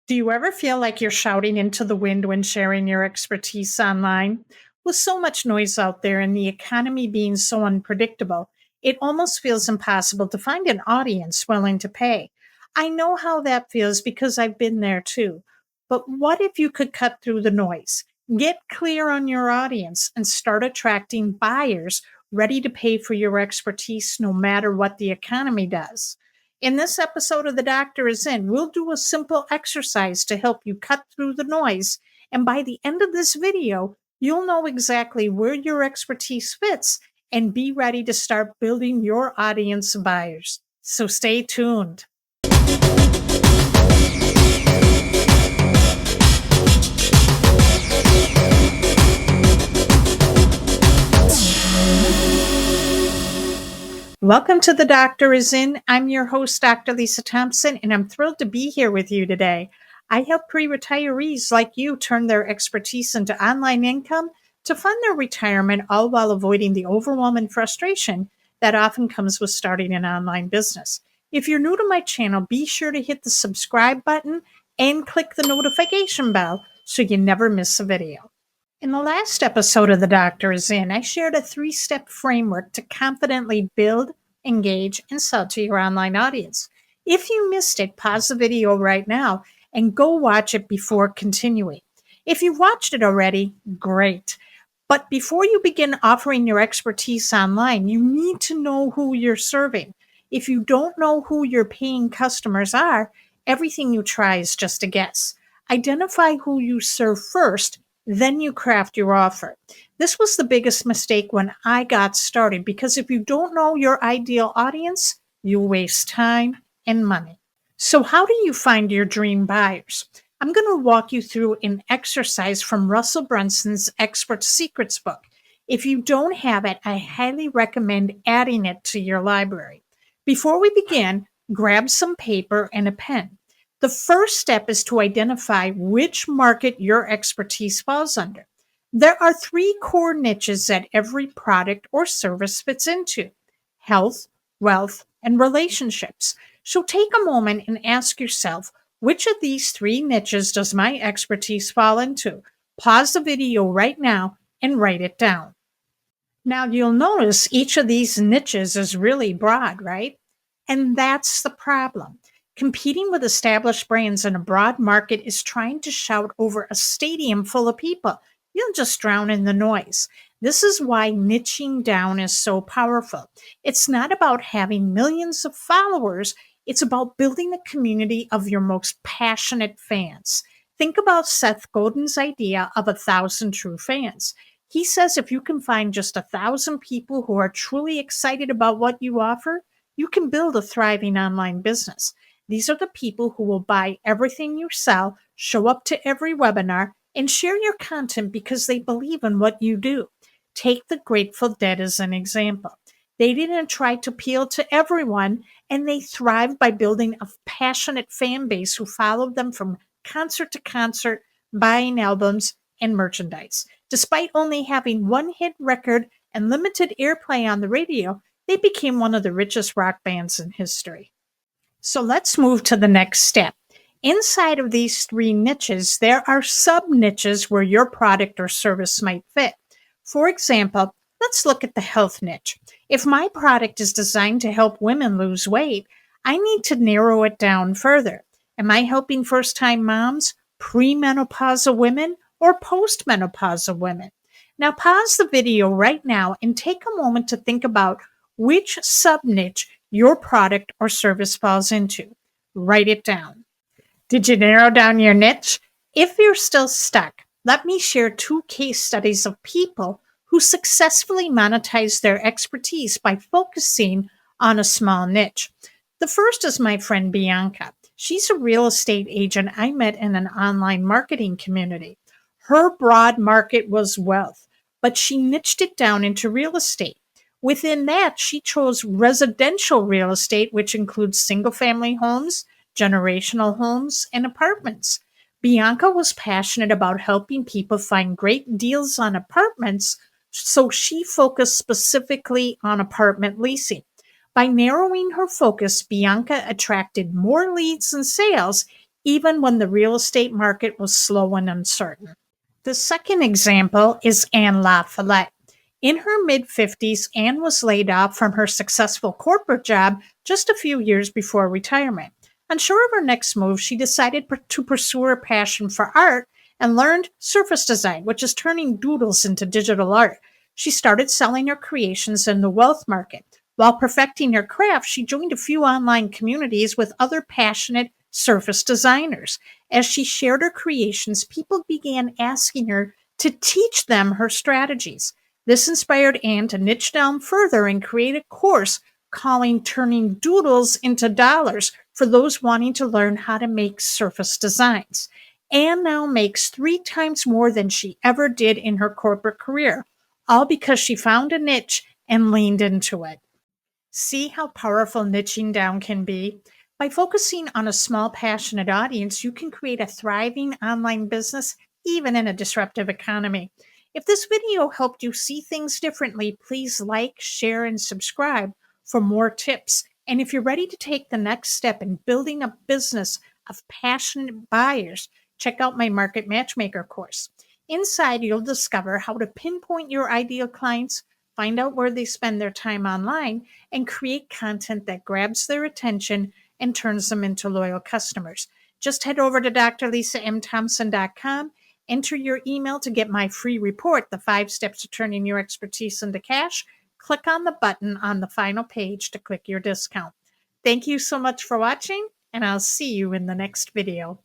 Do you ever feel like you're shouting into the wind when sharing your expertise online? With so much noise out there and the economy being so unpredictable, it almost feels impossible to find an audience willing to pay. I know how that feels because I've been there too. But what if you could cut through the noise, get clear on your audience, and start attracting buyers ready to pay for your expertise no matter what the economy does? In this episode of The Doctor Is In, we'll do a simple exercise to help you cut through the noise. And by the end of this video, you'll know exactly where your expertise fits and be ready to start building your audience of buyers. So stay tuned. Welcome to The Doctor Is In. I'm your host, Dr. Lisa Thompson, and I'm thrilled to be here with you today. I help pre-retirees like you turn their expertise into online income to fund their retirement, all while avoiding the overwhelm and frustration that often comes with starting an online business. If you're new to my channel, be sure to hit the subscribe button and click the notification bell so you never miss a video. In the last episode of The Doctor Is In, I shared a 3-step framework to confidently build, engage, and sell to your online audience. If you missed it, pause the video right now and go watch it before continuing. If you've watched it already, great. But before you begin offering your expertise online, you need to know who you're serving. If you don't know who your paying customers are, everything you try is just a guess. Identify who you serve first, then you craft your offer. This was the biggest mistake when I got started because if you don't know your ideal audience, you'll waste time and money. So how do you find your dream buyers? I'm going to walk you through an exercise from Russell Brunson's Expert Secrets book. If you don't have it, I highly recommend adding it to your library. Before we begin, grab some paper and a pen. The first step is to identify which market your expertise falls under. There are 3 core niches that every product or service fits into: health, wealth, and relationships. So take a moment and ask yourself, which of these 3 niches does my expertise fall into? Pause the video right now and write it down. Now you'll notice each of these niches is really broad, right? And that's the problem. Competing with established brands in a broad market is trying to shout over a stadium full of people. You'll just drown in the noise. This is why niching down is so powerful. It's not about having millions of followers. It's about building a community of your most passionate fans. Think about Seth Godin's idea of 1,000 true fans. He says if you can find just 1,000 people who are truly excited about what you offer, you can build a thriving online business. These are the people who will buy everything you sell, show up to every webinar, and share your content because they believe in what you do. Take the Grateful Dead as an example. They didn't try to appeal to everyone, and they thrived by building a passionate fan base who followed them from concert to concert, buying albums and merchandise. Despite only having 1 hit record and limited airplay on the radio, they became one of the richest rock bands in history. So let's move to the next step. Inside of these 3 niches, there are sub-niches where your product or service might fit. For example, let's look at the health niche. If my product is designed to help women lose weight, I need to narrow it down further. Am I helping first-time moms, premenopausal women, or postmenopausal women? Now pause the video right now and take a moment to think about which sub-niche your product or service falls into. Write it down. Did you narrow down your niche? If you're still stuck, let me share 2 case studies of people who successfully monetize their expertise by focusing on a small niche. The first is my friend Bianca. She's a real estate agent I met in an online marketing community. Her broad market was wealth, but she niched it down into real estate. Within that, she chose residential real estate, which includes single-family homes, generational homes, and apartments. Bianca was passionate about helping people find great deals on apartments, so she focused specifically on apartment leasing. By narrowing her focus, Bianca attracted more leads and sales, even when the real estate market was slow and uncertain. The second example is Anne LaFollette. In her mid-50s, Anne was laid off from her successful corporate job just a few years before retirement. Unsure of her next move, she decided to pursue her passion for art and learned surface design, which is turning doodles into digital art. She started selling her creations in the wealth market. While perfecting her craft, she joined a few online communities with other passionate surface designers. As she shared her creations, people began asking her to teach them her strategies. This inspired Anne to niche down further and create a course calling Turning Doodles into Dollars for those wanting to learn how to make surface designs. Anne now makes 3 times more than she ever did in her corporate career, all because she found a niche and leaned into it. See how powerful niching down can be? By focusing on a small, passionate audience, you can create a thriving online business even in a disruptive economy. If this video helped you see things differently, please like, share, and subscribe for more tips. And if you're ready to take the next step in building a business of passionate buyers, check out my Market Matchmaker course. Inside, you'll discover how to pinpoint your ideal clients, find out where they spend their time online, and create content that grabs their attention and turns them into loyal customers. Just head over to drlisam.thompson.com, enter your email to get my free report, The 5 Steps to Turning Your Expertise into Cash. Click on the button on the final page to click your discount. Thank you so much for watching, and I'll see you in the next video.